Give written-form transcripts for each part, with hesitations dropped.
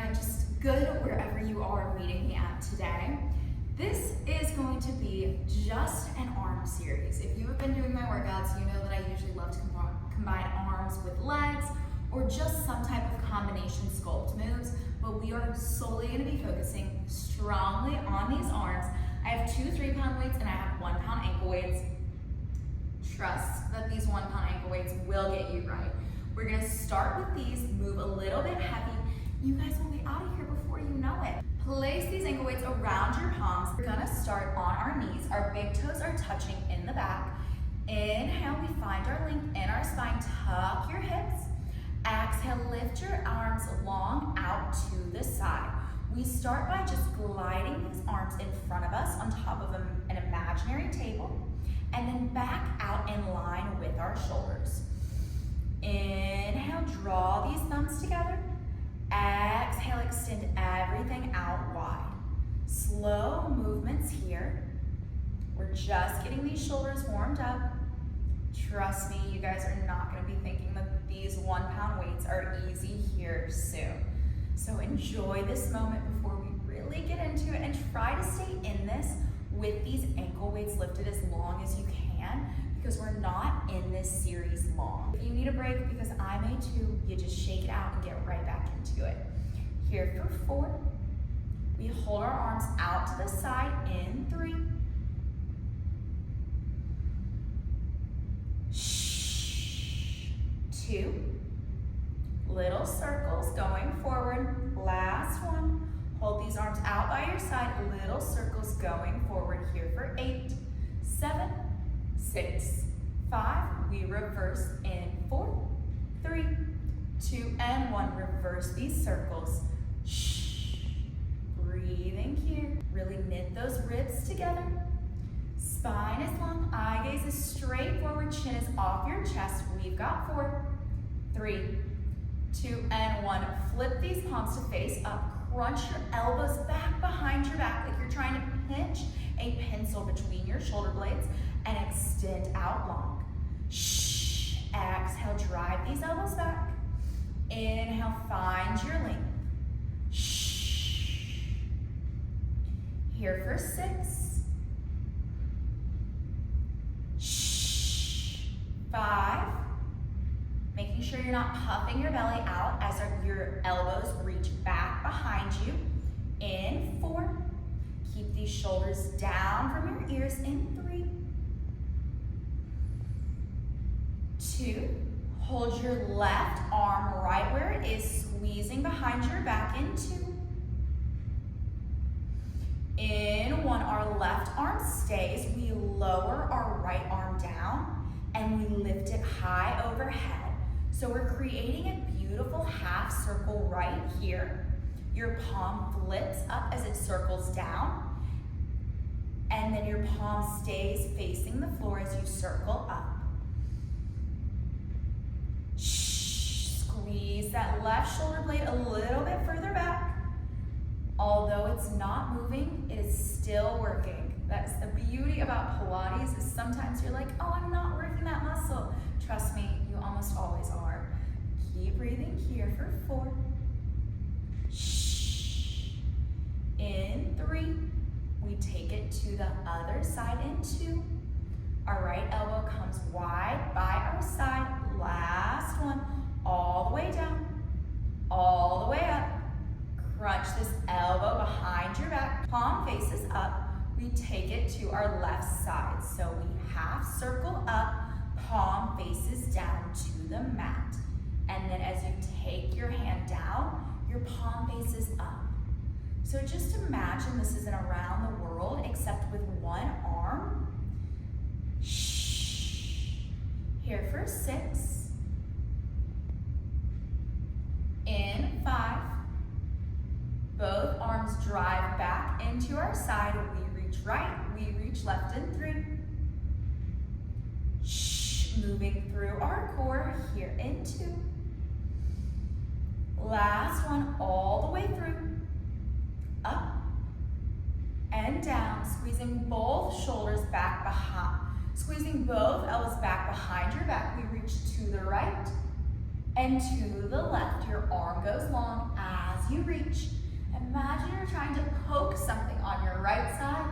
Just good wherever you are meeting me at today. This is going to be just an arm series. If you have been doing my workouts, you know that I usually love to combine arms with legs or just some type of combination sculpt moves, but we are solely going to be focusing strongly on these arms. I have 2 3-pound weights and I have 1-pound ankle weights. Trust that these 1-pound ankle weights will get you right. We're going to start with these, move a little bit heavy. You guys will be out of here before you know it. Place these ankle weights around your palms. We're gonna start on our knees. Our big toes are touching in the back. Inhale, we find our length in our spine. Tuck your hips. Exhale, lift your arms long out to the side. We start by just gliding these arms in front of us on top of an imaginary table, and then back out in line with our shoulders. Inhale, draw these thumbs together. Exhale, extend everything out wide. Slow movements here. We're just getting these shoulders warmed up. Trust me, you guys are not going to be thinking that these 1-pound weights are easy here soon. So enjoy this moment before we really get into it, and try to stay in this with these ankle weights lifted as long as you can, because we're not in this series long. If you need a break, because I may too, you just shake it out and get right back into it. Here for 4, we hold our arms out to the side in 3. 2, little circles going forward. Last one, hold these arms out by your side, little circles going forward. Here for 8, 7, 6, 5, we reverse in 4, 3, 2, and 1. Reverse these circles. Shh. Breathing here. Really knit those ribs together. Spine is long, eye gaze is straight forward, chin is off your chest. We've got 4, 3, 2, and 1. Flip these palms to face up. Crunch your elbows back behind your back like you're trying to pinch a pencil between your shoulder blades, and extend out long. Shh. Exhale, drive these elbows back. Inhale, find your length. Shh. Here for 6. Shh. 5. Making sure you're not puffing your belly out as your elbows reach back behind you. In 4. Keep these shoulders down from your ears in 3. 2. Hold your left arm right where it is, squeezing behind your back in 2. In 1, our left arm stays. We lower our right arm down and we lift it high overhead. So we're creating a beautiful half circle right here. Your palm flips up as it circles down, and then your palm stays facing the floor as you circle up. Shh. Squeeze that left shoulder blade a little bit further back. Although it's not moving, it is still working. That's the beauty about Pilates, is sometimes you're like, oh, I'm not working that muscle. Trust me, you almost always are. Keep breathing here for 4. Shh. In 3, we take it to the other side in 2. Our right elbow comes wide by our side. Last one, all the way down, all the way up. Crunch this elbow behind your back, palm faces up. We take it to our left side. So we half circle up, palm faces down to the mat. And then as you take your hand down, your palm faces up. So just imagine this is an around the world, except with one arm. Shh. Here for 6. In 5. Both arms drive back into our side. We reach right, we reach left in 3. Shh. Moving through our core here in 2. Last one, all the way through. Up and down, squeezing both shoulders back behind, squeezing both elbows back behind your back. We reach to the right and to the left. Your arm goes long as as you reach, imagine you're trying to poke something on your right side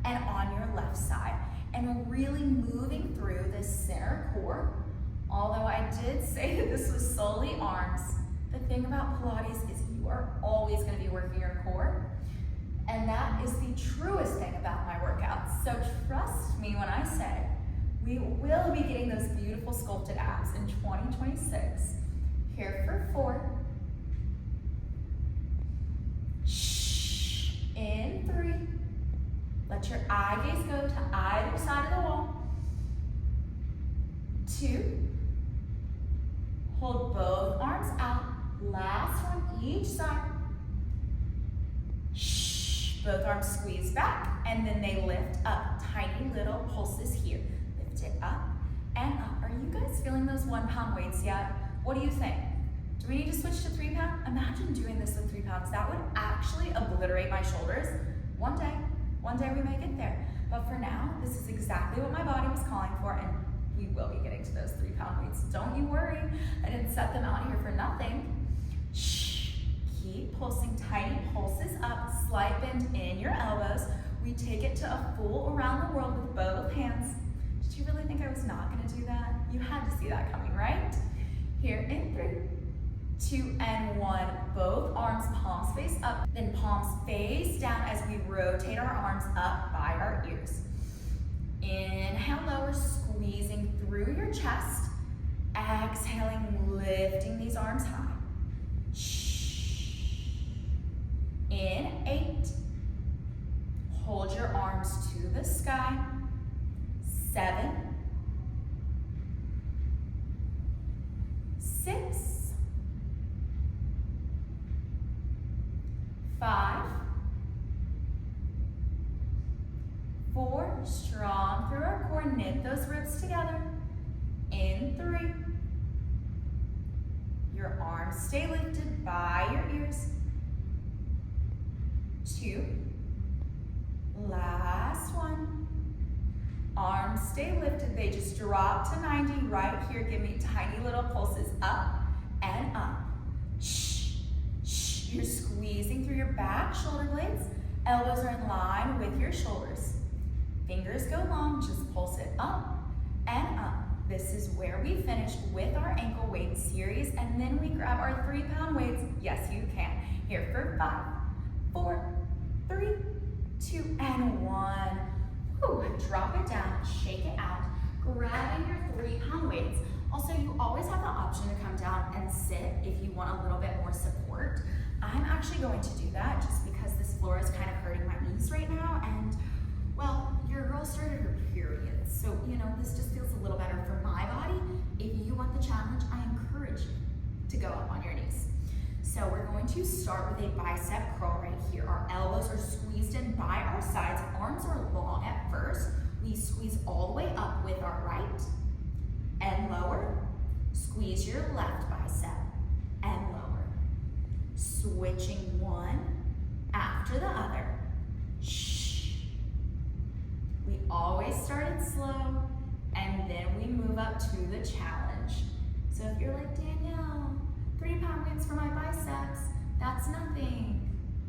and on your left side, and really moving through this center core. Although I did say that this was solely arms, the thing about Pilates is you are always going to be working your core, and that is the truest thing about my workouts. So trust me when I say we will be getting those beautiful sculpted abs in 2026. Here for 4. Shh. In 3. Let your eye gaze go to either side of the wall. 2. Hold both arms out. Last one, each side. Shh. Both arms squeeze back, and then they lift up. Tiny little pulses here. Lift it up and up. Are you guys feeling those 1 pound weights yet? What do you think? Do we need to switch to 3 pound? Imagine doing this with 3 pounds. That would actually obliterate my shoulders. One day we may get there. But for now, this is exactly what my body was calling for, and we will be getting to those 3 pound weights. Don't you worry, I didn't set them out here for nothing. Shh, keep pulsing, tiny pulses up, slight bend in your elbows. We take it to a full around the world with both hands. Did you really think I was not gonna do that? You had to see that coming, right? Here in 3, 2, and 1. Both arms palms face up, then palms face down as we rotate our arms up by our ears. Inhale, lower, squeezing through your chest. Exhaling, lifting these arms high. Shh. In 8. Hold your arms to the sky. 7. 6. 5. 4. Strong through our core. Knit those ribs together. In 3. Your arms stay lifted by your ears. 2. Last one. Arms stay lifted. They just drop to 90 right here. Give me tiny little pulses up and up. Shh, shh. You're squeezing through your back shoulder blades. Elbows are in line with your shoulders. Fingers go long, just pulse it up and up. This is where we finished with our ankle weight series, and then we grab our 3 pound weights. Yes, you can. Here for 5, 4, 3, 2, and 1. Whew. Drop it down, shake it out, grabbing your 3 pound weights. Also, you always have the option to come down and sit if you want a little bit more support. I'm actually going to do that just because this floor is kind of hurting my knees right now, and well, your girl started her period, so this just feels a little better for my body. If you want the challenge, I encourage you to go up on your knees. So we're going to start with a bicep curl right here. Our elbows are squeezed in by our sides. Arms are long at first. We squeeze all the way up with our right and lower. Squeeze your left bicep and lower. Switching one after the other. Shh. We always started slow, and then we move up to the challenge. So if you're like, Danielle, 3 pound weights for my biceps, that's nothing.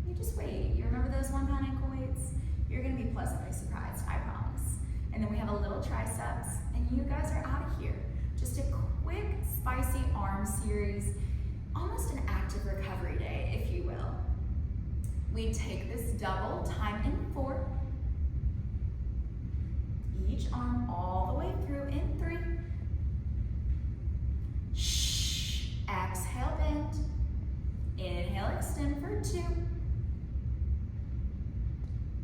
You just wait. You remember those 1 pound ankle weights? You're gonna be pleasantly surprised, I promise. And then we have a little triceps, and you guys are out of here. Just a quick, spicy arm series, almost an active recovery day, if you will. We take this double time in 4. Each arm all the way through in 3. Shh. Exhale, bend. Inhale, extend for 2.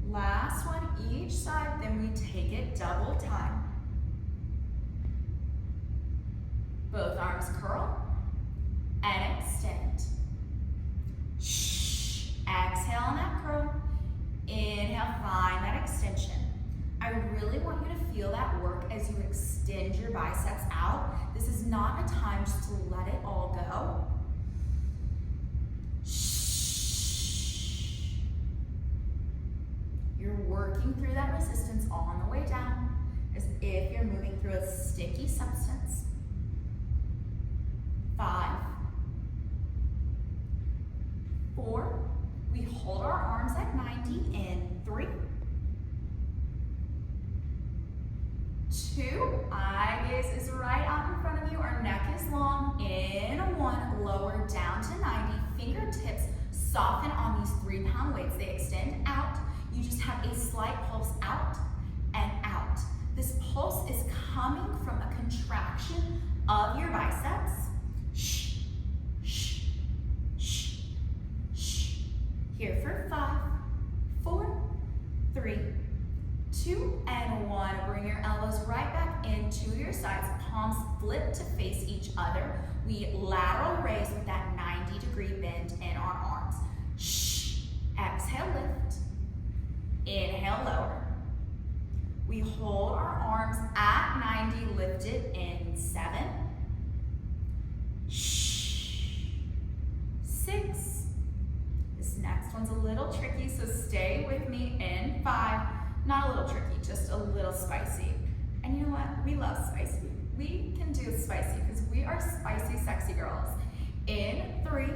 Last one, each side, then we take it double time. Both arms curl and extend. Shh. Exhale on that curl. Inhale, find that extension. I really want you to feel that work as you extend your biceps out. This is not a time just to let it all go. Shh. You're working through that resistance on the way down as if you're moving through a sticky substance. 5, 4. We hold our arms at 90 in 3, 2. Eye gaze is right out in front of you. Our neck is long. In 1, lower down to 90. Fingertips soften on these 3-pound weights. They extend out. You just have a slight pulse out and out. This pulse is coming from a contraction of your biceps. Shh, shh, shh, shh. Here for 5, 4, 3, 2, and 1. Bring your elbows right back into your sides. Palms flip to face each other. We lateral raise with that 90-degree bend in our arms. Shh. Exhale, lift. Inhale, lower. We hold our arms at 90, lifted in 7. Shh. 6. This next one's a little tricky, so stay with me in 5. Not a little tricky, just a little spicy. And you know what? We love spicy. We can do spicy because we are spicy, sexy girls. In 3.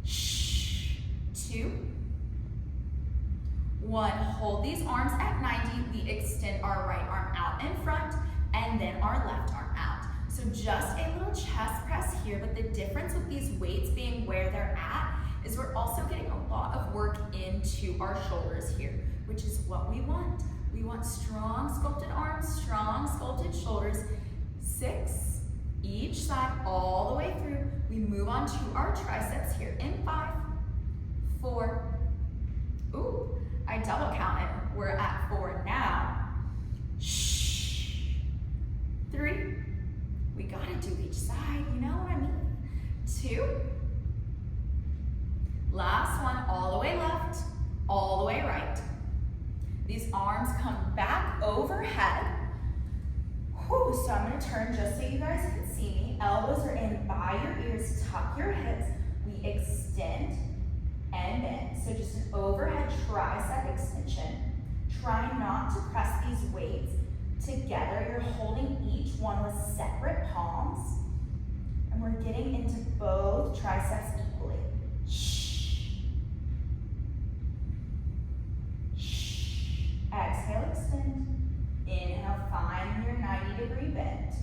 Shh. 2. 1. Hold these arms at 90. We extend our right arm out in front and then our left arm out. So just a little chest press here, but the difference with these weights being where they're at is we're also getting a lot of work into our shoulders here, which is what we want. We want strong sculpted arms, strong sculpted shoulders. 6, each side all the way through. We move on to our triceps here in 5, 4, ooh, I double counted. We're at 4 now. Shh. 3, we gotta do each side, you know what I mean? 2, last one, all the way left, all the way right. These arms come back overhead. Whew, so I'm gonna turn just so you guys can see me. Elbows are in by your ears, tuck your hips. We extend and bend. So just an overhead tricep extension. Try not to press these weights together. You're holding each one with separate palms. And we're getting into both triceps equally. Shh. Shh. Exhale, extend. Inhale, find your 90-degree bend.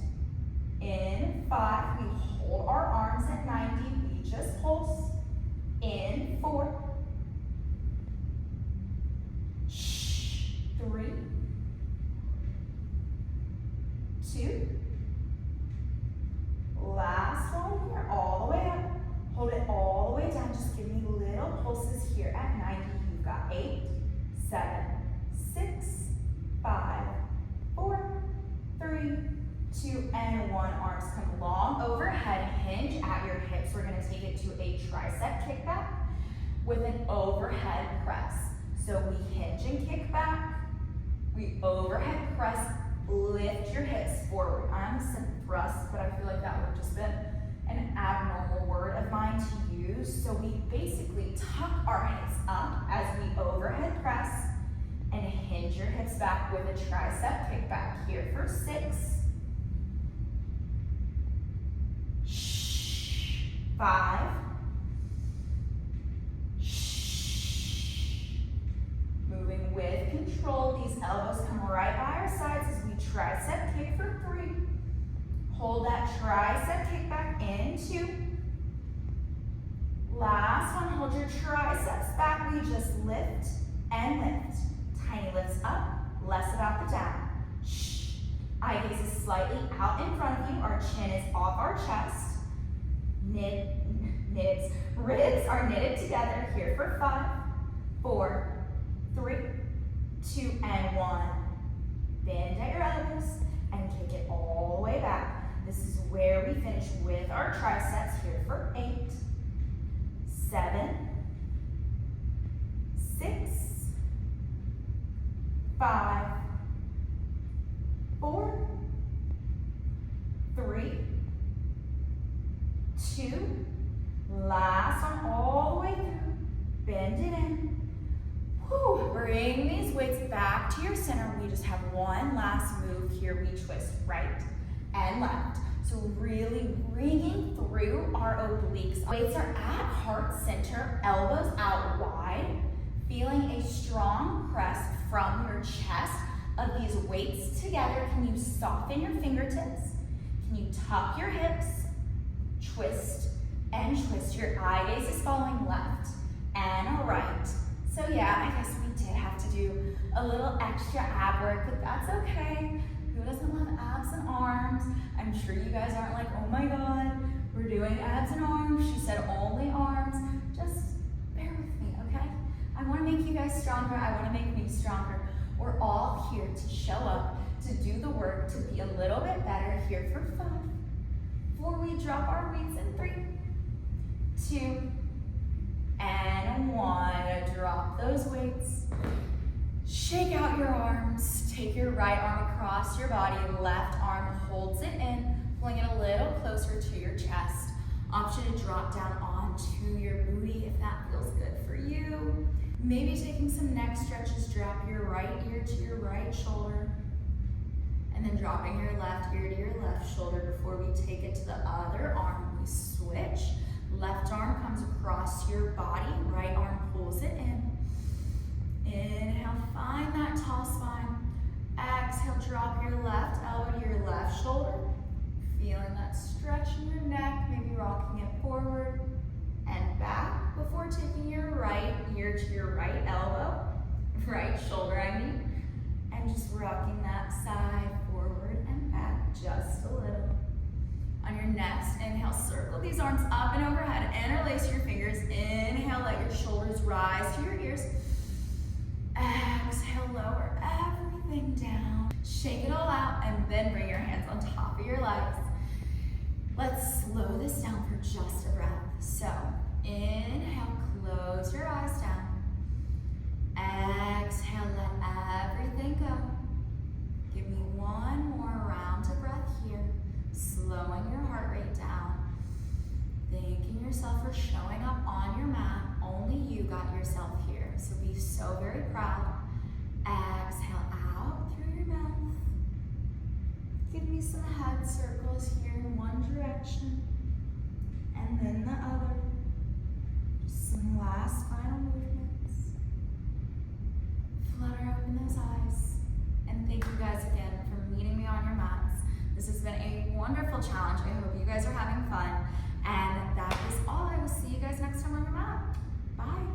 In 5, we hold our arms at 90. We just pulse. In 4. Shh. 3. 2. Last one here, all the way up. Hold it all the way down. Just give me little pulses here at 90. You've got 8, 7, 6, 5, 4, 3, 2, and 1. Arms come long overhead. Hinge at your hips. We're going to take it to a tricep kickback with an overhead press. So we hinge and kick back. We overhead press. Lift your hips forward. I almost said thrust, but I feel like that would have just been an abnormal word of mine to use. So we basically tuck our hips up as we overhead press and hinge your hips back with a tricep kickback here for 6. 5. Moving with control. These elbows come right by our sides as we tricep kick for 3. Hold that tricep kick back in 2. Last one, hold your triceps back. We just lift and lift. Tiny lifts up, less about the down. Shh. Eye gaze is slightly out in front of you. Our chin is off our chest. Ribs are knitted together here for 5, 4, 3, 2, and 1. Bend at your elbows and kick it all the way back. This is where we finish with our triceps here for 8, 7, 6, 5, 4, 3, 2, last one all the way through. Bend it in. Whew. Bring these weights back to your center. We just have one last move here. We twist right and left. So really bringing through our obliques. Weights are at heart center, elbows out wide, feeling a strong press from your chest of these weights together. Can you soften your fingertips? Can you tuck your hips? Twist and twist. Your eye gaze is following left and right. So yeah, I guess we did have to do a little extra ab work, but that's okay. Who doesn't love abs and arms? I'm sure you guys aren't like, oh my God, we're doing abs and arms. She said only arms. Just bear with me, okay? I want to make you guys stronger. I want to make me stronger. We're all here to show up, to do the work, to be a little bit better. Here for 5. 4, we drop our weights in 3, 2, and 1. Drop those weights. Shake out your arms. Take your right arm across your body. Left arm holds it in, pulling it a little closer to your chest. Option to drop down onto your booty if that feels good for you. Maybe taking some neck stretches. Drop your right ear to your right shoulder. And then dropping your left ear to your left shoulder before we take it to the other arm. We switch. Left arm comes across your body. Right arm pulls it in. Inhale, find that tall spine. Exhale, drop your left elbow to your left shoulder. Feeling that stretch in your neck, maybe rocking it forward and back before taking your right ear to your right elbow, right shoulder I mean, and just rocking that side forward and back just a little. On your next inhale, circle these arms up and overhead. Interlace your fingers. Inhale, let your shoulders rise to your ears. Exhale, lower everything down. Shake it all out and then bring your hands on top of your legs. Let's slow this down for just a breath. So, inhale, close your eyes down. Exhale, let everything go. Give me one more round of breath here. Slowing your heart rate down. Thanking yourself for showing up on your mat. Only you got yourself here, so be so very proud. Exhale out through your mouth. Give me some head circles here in one direction and then the other. Just some last final movements. Flutter open those eyes. And thank you guys again for meeting me on your mats. This has been a wonderful challenge. I hope you guys are having fun. And that is all. I will see you guys next time on your mat. Bye.